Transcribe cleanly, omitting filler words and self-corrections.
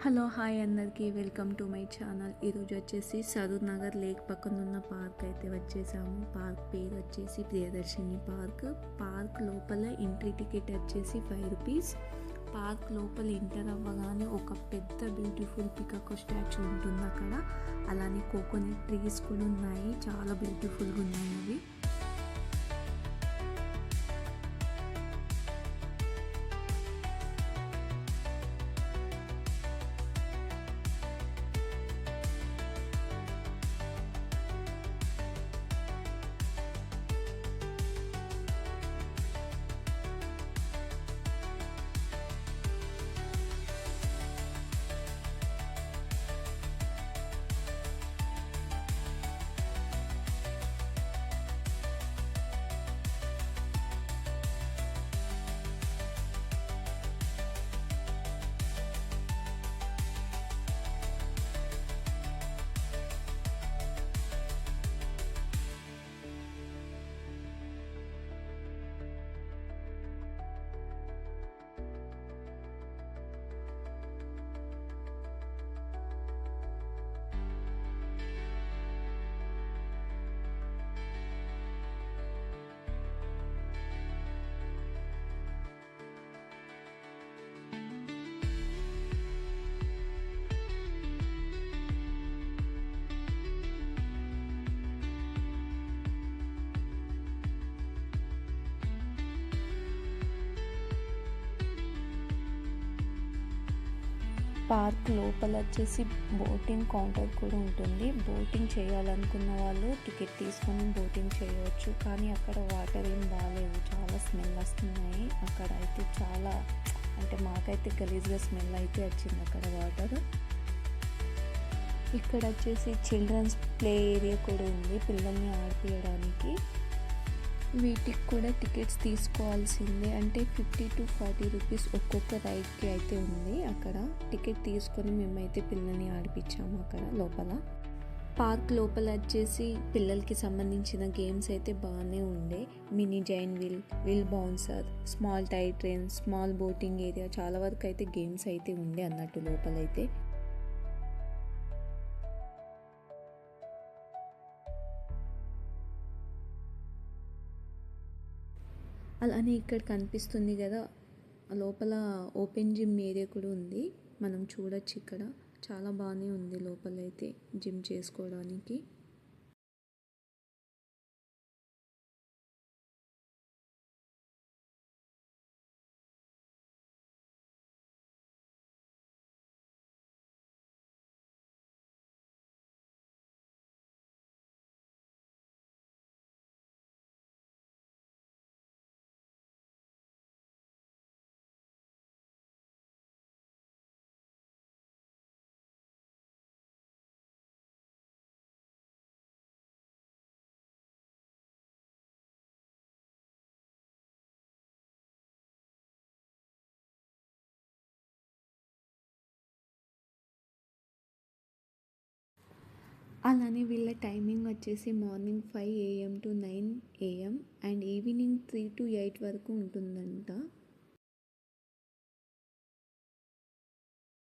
Hello hi అందరికీ welcome to my channel. ఈరోజు వచ్చేసి సరూర్ నగర్ లేక్ పక్కన ఉన్న పార్క్ అయితే వచ్చేసాము. పార్క్ పేరు వచ్చేసి ప్రియదర్శిని పార్క్. పార్క్ లోపల ఎంట్రీ టికెట్ వచ్చేసి 5 రూపీస్. పార్క్ లోపల ఎంటర్ అవ్వగానే ఒక పెద్ద బ్యూటిఫుల్ పికాక్ స్టాచ్యూ ఉంటుంది అక్కడ. అలానే కోకోనట్ ట్రీస్ కూడా ఉన్నాయి, చాలా బ్యూటిఫుల్గా ఉన్నాయి అవి. పార్క్ లోపల వచ్చేసి బోటింగ్ కౌంటర్ కూడా ఉంటుంది. బోటింగ్ చేయాలనుకున్న వాళ్ళు టికెట్ తీసుకొని బోటింగ్ చేయవచ్చు. కానీ అక్కడ వాటర్ ఏం బాగాలేవు, చాలా స్మెల్ వస్తున్నాయి. అక్కడ అయితే చాలా అంటే మాకైతే గలీజ్గా స్మెల్ అయితే వచ్చింది అక్కడ వాటర్. ఇక్కడ వచ్చేసి చిల్డ్రన్స్ ప్లే ఏరియా కూడా ఉంది, పిల్లల్ని ఆడిపించడానికి. వీటికి కూడా టికెట్స్ తీసుకోవాల్సిందే, అంటే 50 to 40 రూపీస్ ఒక్కొక్క రైడ్కి అయితే ఉంది. అక్కడ టికెట్ తీసుకొని మేమైతే పిల్లల్ని ఆడిపించాము అక్కడ లోపల. పార్క్ లోపల వచ్చేసి పిల్లలకి సంబంధించిన గేమ్స్ అయితే బాగానే ఉండే. Mini giant wheel bouncer, small toy train, small boating area, చాలా వరకు అయితే గేమ్స్ అయితే ఉండే అన్నట్టు లోపలైతే. అలానే ఇక్కడ కనిపిస్తుంది కదా, లోపల ఓపెన్ జిమ్ ఏరియా కూడా ఉంది, మనం చూడొచ్చు. ఇక్కడ చాలా బాగానే ఉంది లోపలైతే జిమ్ చేసుకోవడానికి. అలానే వీళ్ళ టైమింగ్ వచ్చేసి morning 5 AM to 9 AM and evening 3 to 8 వరకు ఉంటుందంట.